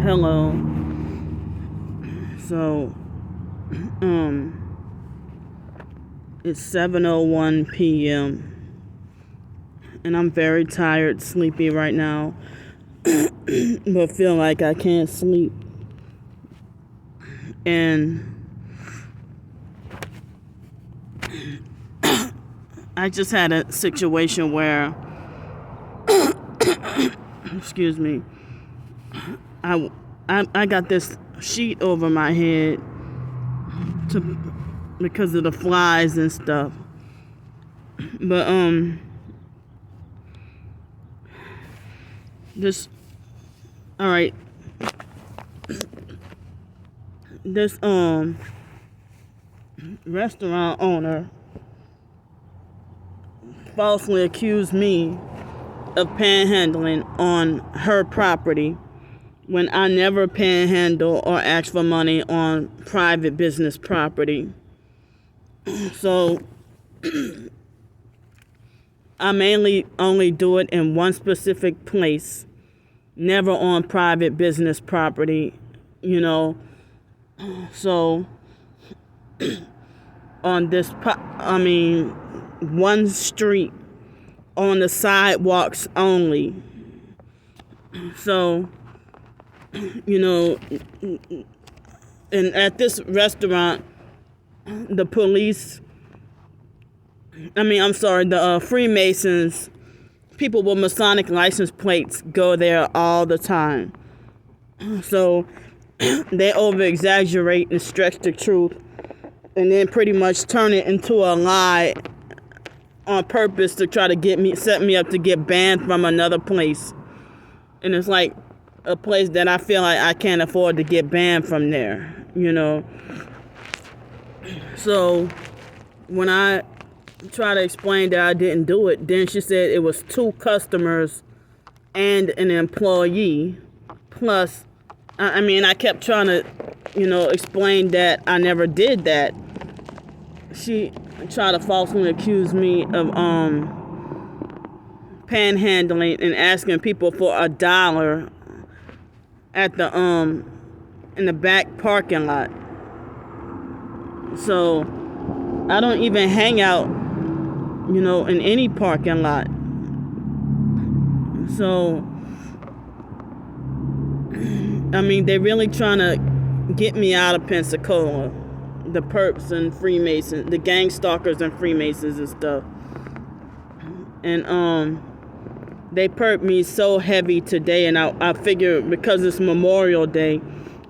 hello. So, it's 7:01 p.m. and I'm very tired, sleepy right now, but feel like I can't sleep. And I just had a situation where, excuse me, I got this sheet over my head because of the flies and stuff. But this restaurant owner falsely accused me of panhandling on her property when I never panhandle or ask for money on private business property. So I mainly only do it in one specific place, never on private business property, So on this, one street on the sidewalks only. So, and at this restaurant, the Freemasons, people with Masonic license plates go there all the time. So they over-exaggerate and stretch the truth and then pretty much turn it into a lie on purpose to try to set me up to get banned from another place. And it's like a place that I feel like I can't afford to get banned from there, So when I try to explain that I didn't do it, then she said it was 2 customers and an employee. Plus, I kept trying to, explain that I never did that. She tried to falsely accuse me of panhandling and asking people for $1 at the in the back parking lot. So I don't even hang out, in any parking lot. So they really trying to get me out of Pensacola. The perps and Freemasons, the gang stalkers and Freemasons and stuff. And they perped me so heavy today, and I figure because it's Memorial Day,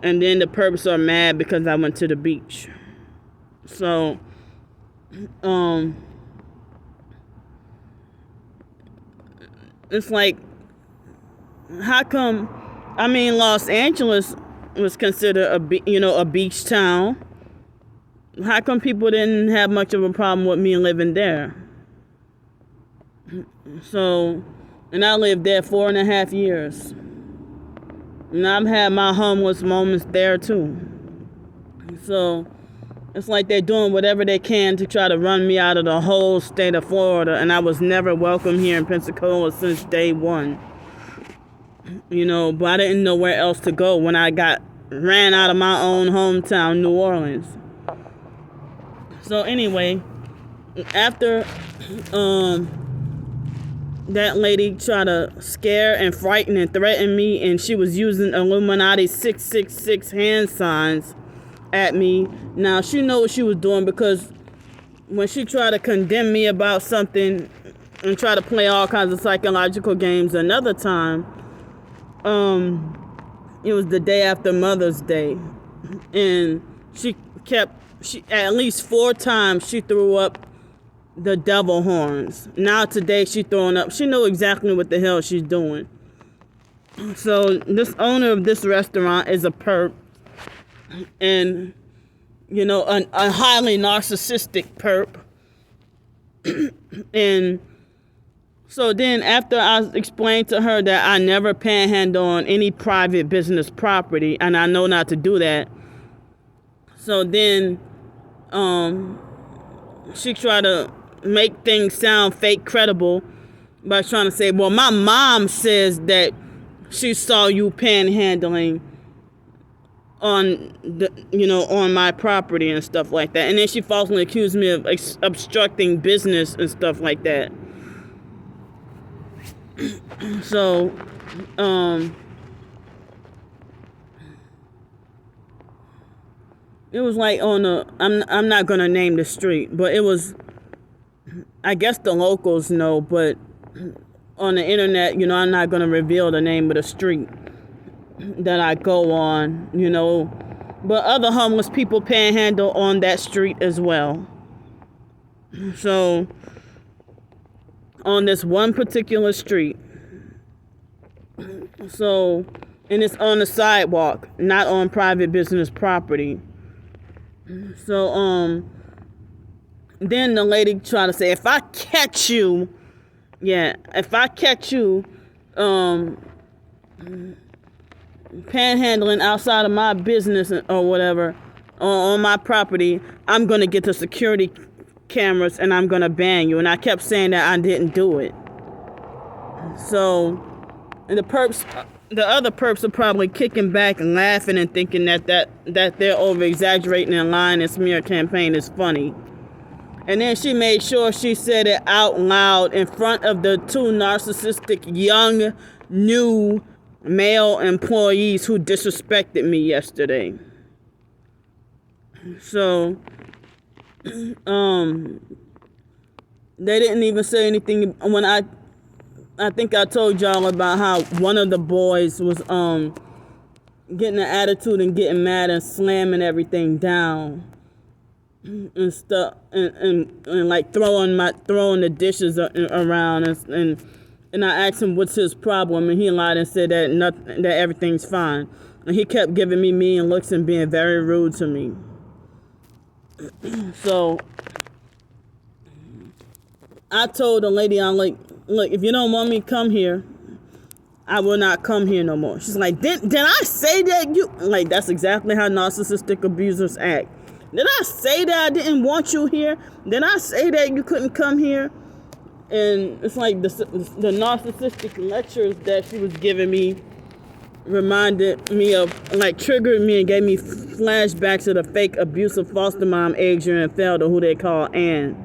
and then the perps are mad because I went to the beach. So, it's like, how come? Los Angeles was considered a beach town. How come people didn't have much of a problem with me living there? So, and I lived there 4.5 years. And I've had my homeless moments there too. So, it's like they're doing whatever they can to try to run me out of the whole state of Florida. And I was never welcome here in Pensacola since day one. But I didn't know where else to go when I ran out of my own hometown, New Orleans. So anyway, after that lady tried to scare and frighten and threaten me, and she was using Illuminati 666 hand signs at me. Now, she knew what she was doing, because when she tried to condemn me about something and try to play all kinds of psychological games another time, it was the day after Mother's Day, and she at least 4 times she threw up the devil horns. Now today she throwing up. She knew exactly what the hell she's doing. So this owner of this restaurant is a perp, and a highly narcissistic perp. And so then after I explained to her that I never panhandle on any private business property, and I know not to do that, so then she tried to make things sound fake credible by trying to say, well, my mom says that she saw you panhandling on on my property and stuff like that. And then she falsely accused me of obstructing business and stuff like that. So, it was like on I'm not gonna name the street, but it was, I guess the locals know, but on the internet, I'm not gonna reveal the name of the street that I go on, but other homeless people panhandle on that street as well. So, on this one particular street, and it's on the sidewalk, not on private business property. So, then the lady tried to say, if I catch you, panhandling outside of my business or whatever, on my property, I'm going to get the security cameras and I'm going to ban you. And I kept saying that I didn't do it. So, and the other perps are probably kicking back and laughing and thinking that they're over-exaggerating and lying and smear campaign is funny. And then she made sure she said it out loud in front of the two narcissistic young new male employees who disrespected me yesterday. So, they didn't even say anything when I think I told y'all about how one of the boys was getting an attitude and getting mad and slamming everything down and stuff and like throwing the dishes around and I asked him what's his problem, and he lied and said that everything's fine, and he kept giving me mean looks and being very rude to me. So I told the lady, I'm like, look, if you don't want me to come here, I will not come here no more. She's like, did I say that you... Like, that's exactly how narcissistic abusers act. Did I say that I didn't want you here? Did I say that you couldn't come here? And it's like the narcissistic lectures that she was giving me reminded me of, like, triggered me and gave me flashbacks of the fake abusive foster mom Adrian Felder, who they call Ann.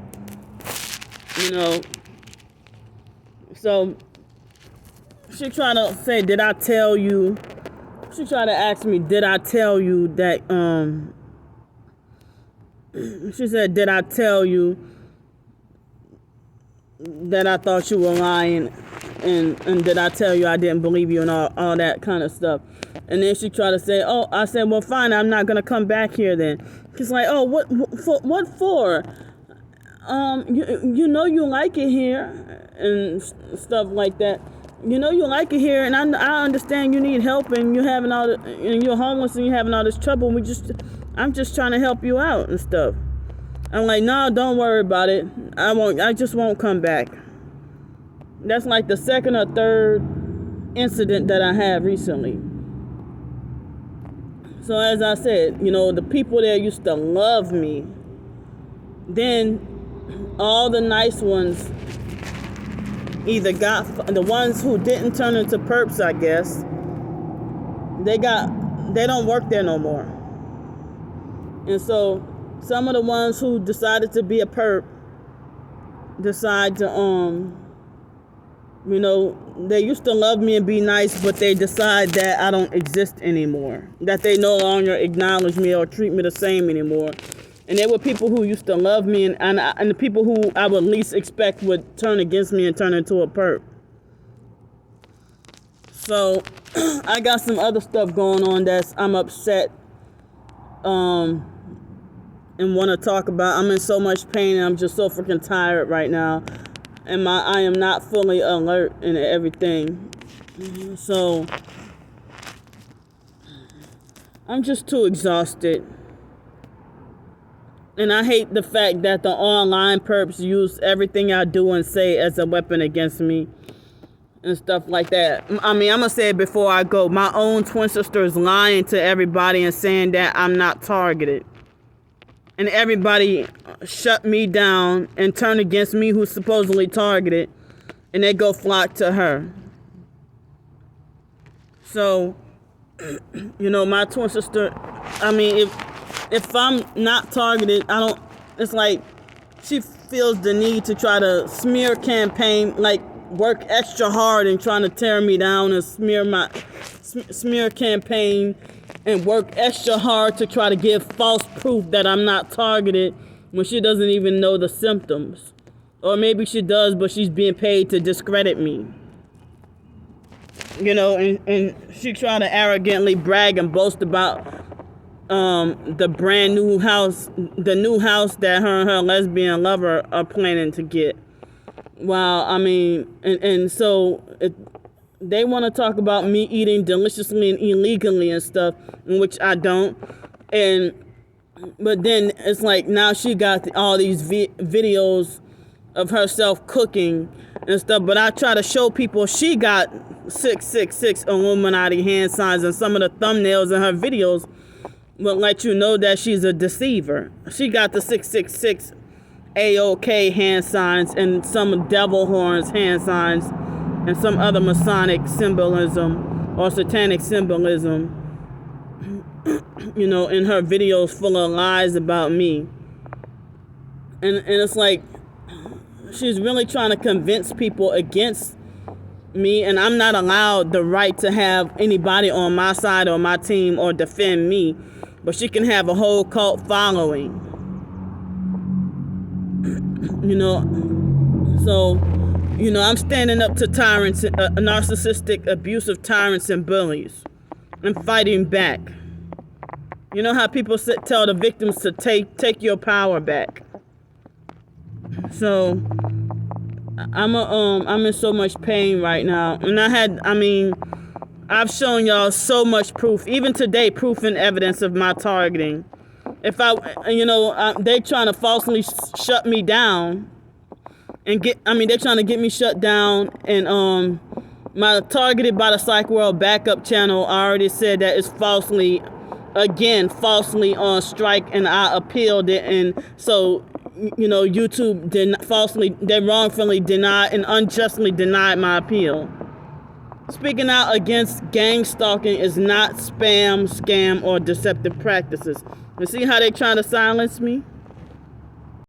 So she tried to say, did I tell you? She tried to ask me, did I tell you that, she said, did I tell you that I thought you were lying? And did I tell you I didn't believe you and all that kind of stuff? And then she tried to say, oh, I said, well, fine, I'm not going to come back here then. She's like, oh, what for? You know you like it here and stuff like that. You know you like it here, and I understand you need help and you're having and you're homeless and you're having all this trouble. I'm just trying to help you out and stuff. I'm like, no, don't worry about it. I just won't come back. That's like the second or third incident that I have recently. So as I said, the people there used to love me. Then all the nice ones either the ones who didn't turn into perps, I guess, they don't work there no more. And so some of the ones who decided to be a perp decide to, they used to love me and be nice, but they decide that I don't exist anymore, that they no longer acknowledge me or treat me the same anymore. And there were people who used to love me, and the people who I would least expect would turn against me and turn into a perp. So I got some other stuff going on I'm upset and want to talk about. I'm in so much pain and I'm just so freaking tired right now. And I am not fully alert and everything. So I'm just too exhausted. And I hate the fact that the online perps use everything I do and say as a weapon against me and stuff like that. I mean, I'm going to say it before I go. My own twin sister is lying to everybody and saying that I'm not targeted. And everybody shut me down and turn against me who's supposedly targeted. And they go flock to her. So My twin sister, I mean, if I'm not targeted, I don't, it's like she feels the need to try to smear campaign, like work extra hard and trying to tear me down and smear campaign and work extra hard to try to give false proof that I'm not targeted when she doesn't even know the symptoms. Or maybe she does, but she's being paid to discredit me. And she tried to arrogantly brag and boast about the brand new house, the new house that her and her lesbian lover are planning to get. Wow, I mean, so they want to talk about me eating deliciously and illegally and stuff, in which I don't. But then it's like now she got all these videos of herself cooking and stuff. But I try to show people she got 666 Illuminati hand signs, and some of the thumbnails in her videos will let you know that she's a deceiver. She got the 666 AOK hand signs and some devil horns hand signs and some other Masonic symbolism or satanic symbolism, in her videos full of lies about me. And it's like she's really trying to convince people against me, and I'm not allowed the right to have anybody on my side or my team or defend me, but she can have a whole cult following. So, I'm standing up to tyrants, narcissistic, abusive tyrants and bullies, and fighting back. You know how people tell the victims to take your power back. So, I'm in so much pain right now, and I've shown y'all so much proof, even today, proof and evidence of my targeting. If they trying to falsely shut me down and they're trying to get me shut down, and my targeted by the PsychWorld backup channel, I already said that it's falsely on strike, and I appealed it, and so YouTube they wrongfully denied and unjustly denied my appeal. Speaking out against gang stalking is not spam, scam, or deceptive practices. You see how they trying to silence me?